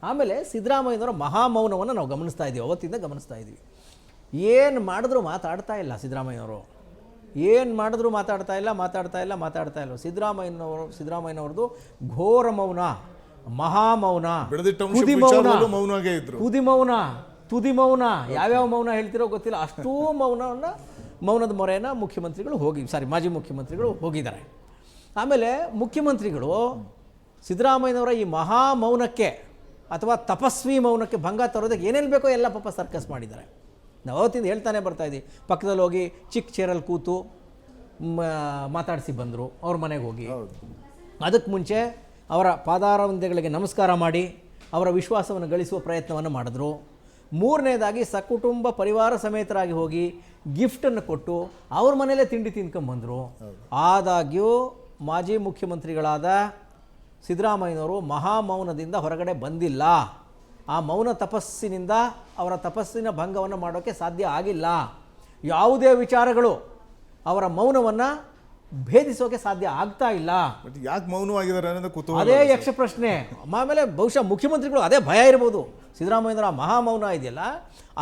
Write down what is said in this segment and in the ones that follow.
ಆಮೇಲೆ ಸಿದ್ದರಾಮಯ್ಯನವರ ಮಹಾಮೌನವನ್ನು ನಾವು ಗಮನಿಸ್ತಾ ಇದ್ದೀವಿ, ಅವತ್ತಿಂದ ಗಮನಿಸ್ತಾ ಇದ್ದೀವಿ. ಏನು ಮಾಡಿದ್ರು ಮಾತಾಡ್ತಾ ಇಲ್ಲ ಸಿದ್ದರಾಮಯ್ಯನವರು, ಏನು ಮಾಡಿದ್ರು ಮಾತಾಡ್ತಾ ಇಲ್ಲ. ಸಿದ್ದರಾಮಯ್ಯನವ್ರದ್ದು ಘೋರ ಮೌನ, ಮಹಾಮೌನ, ತುದಿ ಮೌನ, ಯಾವ್ಯಾವ ಮೌನ ಹೇಳ್ತಿರೋ ಗೊತ್ತಿಲ್ಲ, ಅಷ್ಟೂ ಮೌನದ ಮೊರೆಯನ್ನು ಮಾಜಿ ಮುಖ್ಯಮಂತ್ರಿಗಳು ಹೋಗಿದ್ದಾರೆ. ಆಮೇಲೆ ಮುಖ್ಯಮಂತ್ರಿಗಳು ಸಿದ್ದರಾಮಯ್ಯನವರ ಈ ಮಹಾಮೌನಕ್ಕೆ ಅಥವಾ ತಪಸ್ವಿ ಮೌನಕ್ಕೆ ಭಂಗ ತರೋದಕ್ಕೆ ಏನೇನು ಬೇಕೋ ಎಲ್ಲ ಪಾಪ ಸರ್ಕಸ್ ಮಾಡಿದ್ದಾರೆ. ನಾವು ಅವತ್ತಿಂದ ಹೇಳ್ತಾನೆ ಬರ್ತಾ ಇದ್ದೀವಿ. ಪಕ್ಕದಲ್ಲಿ ಹೋಗಿ ಚಿಕ್ಕ ಚೇರಲ್ಲಿ ಕೂತು ಮಾತಾಡಿಸಿ ಬಂದರು ಅವ್ರ ಮನೆಗೆ ಹೋಗಿ. ಅದಕ್ಕೆ ಮುಂಚೆ ಅವರ ಪಾದಾರವಿಂದಗಳಿಗೆ ನಮಸ್ಕಾರ ಮಾಡಿ ಅವರ ವಿಶ್ವಾಸವನ್ನು ಗಳಿಸುವ ಪ್ರಯತ್ನವನ್ನು ಮಾಡಿದ್ರು. ಮೂರನೇದಾಗಿ ಸಕುಟುಂಬ ಪರಿವಾರ ಸಮೇತರಾಗಿ ಹೋಗಿ ಗಿಫ್ಟನ್ನು ಕೊಟ್ಟು ಅವ್ರ ಮನೆಯಲ್ಲೇ ತಿಂಡಿ ತಿನ್ಕೊಂಬಂದರು. ಆದಾಗ್ಯೂ ಮಾಜಿ ಮುಖ್ಯಮಂತ್ರಿಗಳಾದ ಸಿದ್ದರಾಮಯ್ಯನವರು ಮಹಾಮೌನದಿಂದ ಹೊರಗಡೆ ಬಂದಿಲ್ಲ. ಆ ಮೌನ ತಪಸ್ಸಿನಿಂದ ಅವರ ತಪಸ್ಸಿನ ಭಂಗವನ್ನು ಮಾಡೋಕ್ಕೆ ಸಾಧ್ಯ ಆಗಿಲ್ಲ. ಯಾವುದೇ ವಿಚಾರಗಳು ಅವರ ಮೌನವನ್ನು ಭೇದಿಸೋಕೆ ಸಾಧ್ಯ ಆಗ್ತಾ ಇಲ್ಲ. ಯಾಕೆ ಮೌನವಾಗಿದ್ದಾರೆ ಅನ್ನೋದು ಕುತೂಹಲ, ಅದೇ ಯಕ್ಷ ಪ್ರಶ್ನೆ. ಆಮೇಲೆ ಬಹುಶಃ ಮುಖ್ಯಮಂತ್ರಿಗಳು ಅದೇ ಭಯ ಇರ್ಬೋದು, ಸಿದ್ದರಾಮಯ್ಯನವರ ಮಹಾಮೌನ ಇದೆಯಲ್ಲ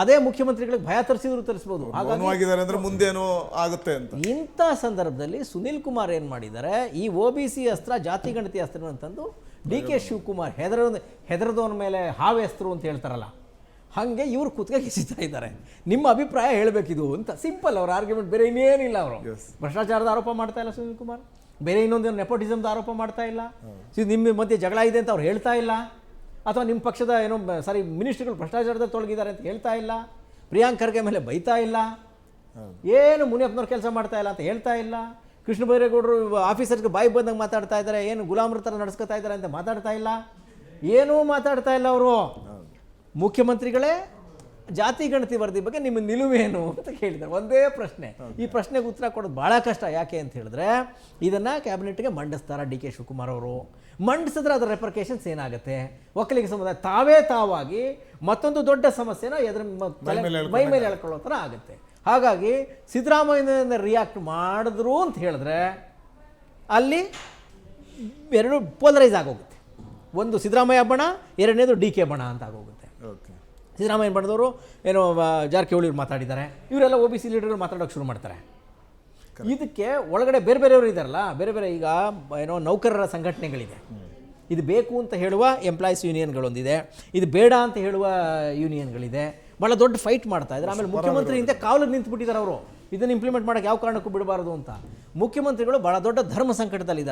ಅದೇ ಮುಖ್ಯಮಂತ್ರಿಗಳಿಗೆ ಭಯ ತರಿಸಿರ್ಬೋದು. ಮೌನವಾಗಿದ್ದಾರೆ ಅಂದ್ರೆ ಮುಂದೇನೋ ಆಗುತ್ತೆ ಅಂತ. ಇಂಥ ಸಂದರ್ಭದಲ್ಲಿ ಸುನಿಲ್ ಕುಮಾರ್ ಏನು ಮಾಡಿದ್ದಾರೆ, ಈ OBC ಅಸ್ತ್ರ, ಜಾತಿ ಗಣತಿ ಅಸ್ತ್ರ ಅಂತಂದು DK ಶಿವಕುಮಾರ್ ಹೆದರದವನ ಮೇಲೆ ಹಾವೆ ಅಸ್ತ್ರು ಅಂತ ಹೇಳ್ತಾರಲ್ಲ, ಹಾಗೆ ಇವರು ಕುತ್ತಿಗೆ ಕಿಸಿತಾ ಇದ್ದಾರೆ. ನಿಮ್ಮ ಅಭಿಪ್ರಾಯ ಹೇಳಬೇಕಿದು ಅಂತ. ಸಿಂಪಲ್ ಅವ್ರ ಆರ್ಗ್ಯುಮೆಂಟ್, ಬೇರೆ ಇನ್ನೇನಿಲ್ಲ. ಅವರು ಭ್ರಷ್ಟಾಚಾರದ ಆರೋಪ ಮಾಡ್ತಾ ಇಲ್ಲ ಸುನಿಲ್ ಕುಮಾರ್, ಬೇರೆ ಇನ್ನೊಂದೇನು ನೆಪೋಟಿಸಮ್ದ ಆರೋಪ ಮಾಡ್ತಾ ಇಲ್ಲ, ನಿಮ್ಮ ಮಧ್ಯೆ ಜಗಳ ಇದೆ ಅಂತ ಅವ್ರು ಹೇಳ್ತಾ ಇಲ್ಲ, ಅಥವಾ ನಿಮ್ಮ ಪಕ್ಷದ ಮಿನಿಸ್ಟ್ರಿಗಳು ಭ್ರಷ್ಟಾಚಾರದಲ್ಲಿ ತೊಡಗಿದ್ದಾರೆ ಅಂತ ಹೇಳ್ತಾ ಇಲ್ಲ, ಪ್ರಿಯಾಂಕ್ ಖರ್ಗೆ ಮೇಲೆ ಬೈತಾ ಇಲ್ಲ, ಏನು ಮುನಿಯಪ್ಪನವ್ರು ಕೆಲಸ ಮಾಡ್ತಾ ಇಲ್ಲ ಅಂತ ಹೇಳ್ತಾ ಇಲ್ಲ, ಕೃಷ್ಣ ಬೈರೇಗೌಡರು ಆಫೀಸರ್ಗೆ ಬಾಯಿ ಬಂದಂಗೆ ಮಾತಾಡ್ತಾ ಇದ್ದಾರೆ, ಏನು ಗುಲಾಮರ ಥರ ನಡೆಸ್ಕೊತಾ ಇದ್ದಾರೆ ಅಂತ ಮಾತಾಡ್ತಾ ಇಲ್ಲ, ಏನೂ ಮಾತಾಡ್ತಾ ಇಲ್ಲ ಅವರು. ಮುಖ್ಯಮಂತ್ರಿಗಳೇ ಜಾತಿ ಗಣತಿ ವರದಿ ಬಗ್ಗೆ ನಿಮ್ಮ ನಿಲುವೇನು ಅಂತ ಕೇಳಿದ್ದಾರೆ. ಒಂದೇ ಪ್ರಶ್ನೆ. ಈ ಪ್ರಶ್ನೆಗೆ ಉತ್ತರ ಕೊಡೋದು ಭಾಳ ಕಷ್ಟ. ಯಾಕೆ ಅಂತ ಹೇಳಿದ್ರೆ ಇದನ್ನು ಕ್ಯಾಬಿನೆಟ್ಗೆ ಮಂಡಿಸ್ತಾರೆ DK ಶಿವಕುಮಾರ್ ಅವರು. ಮಂಡಿಸಿದ್ರೆ ಅದರ ರೆಪರ್ಕೇಷನ್ಸ್ ಏನಾಗುತ್ತೆ? ಒಕ್ಕಲಿಗ ಸಮುದಾಯ ತಾವಾಗಿ ಮತ್ತೊಂದು ದೊಡ್ಡ ಸಮಸ್ಯೆನ ಮೈ ಮೇಲೆ ಹೇಳ್ಕೊಳ್ಳೋ ಥರ ಆಗುತ್ತೆ. ಹಾಗಾಗಿ ಸಿದ್ದರಾಮಯ್ಯನ ರಿಯಾಕ್ಟ್ ಮಾಡಿದ್ರು ಅಂತ ಹೇಳಿದ್ರೆ ಅಲ್ಲಿ ಎರಡು ಪೋಲರೈಸ್ ಆಗೋಗುತ್ತೆ. ಒಂದು ಸಿದ್ದರಾಮಯ್ಯ ಬಣ, ಎರಡನೇದು DK ಬಣ ಅಂತ ಆಗೋಗುತ್ತೆ. ಸಿದ್ದರಾಮಯ್ಯ ಬಣದವರು ಏನೋ ಜಾರಕಿಹೊಳಿ ಮಾತಾಡಿದ್ದಾರೆ, ಇವರೆಲ್ಲ OBC ಲೀಡರ್ಗಳು ಮಾತಾಡೋಕೆ ಶುರು ಮಾಡ್ತಾರೆ. ಇದಕ್ಕೆ ಒಳಗಡೆ ಬೇರೆಯವರು ಇದ್ದಾರಲ್ಲ, ಬೇರೆ ಈಗ ಏನೋ ನೌಕರರ ಸಂಘಟನೆಗಳಿದೆ. ಇದು ಬೇಕು ಅಂತ ಹೇಳುವ ಎಂಪ್ಲಾಯೀಸ್ ಯೂನಿಯನ್ಗಳೊಂದಿದೆ, ಇದು ಬೇಡ ಅಂತ ಹೇಳುವ ಯೂನಿಯನ್ಗಳಿದೆ. ಭಾಳ ದೊಡ್ಡ ಫೈಟ್ ಮಾಡ್ತಾ ಇದ್ದಾರೆ. ಆಮೇಲೆ ಮುಖ್ಯಮಂತ್ರಿ ಇಂತೆ ಕಾವಲಿಗೆ ನಿಂತುಬಿಟ್ಟಿದ್ದಾರೆ ಅವರು, ಇದನ್ನು ಇಂಪ್ಲಿಮೆಂಟ್ ಮಾಡೋಕ್ಕೆ ಯಾವ ಕಾರಣಕ್ಕೂ ಬಿಡಬಾರದು ಅಂತ. ಮುಖ್ಯಮಂತ್ರಿಗಳು ಭಾಳ ದೊಡ್ಡ ಧರ್ಮ ಸಂಕಟದಲ್ಲಿದ್ದಾರೆ.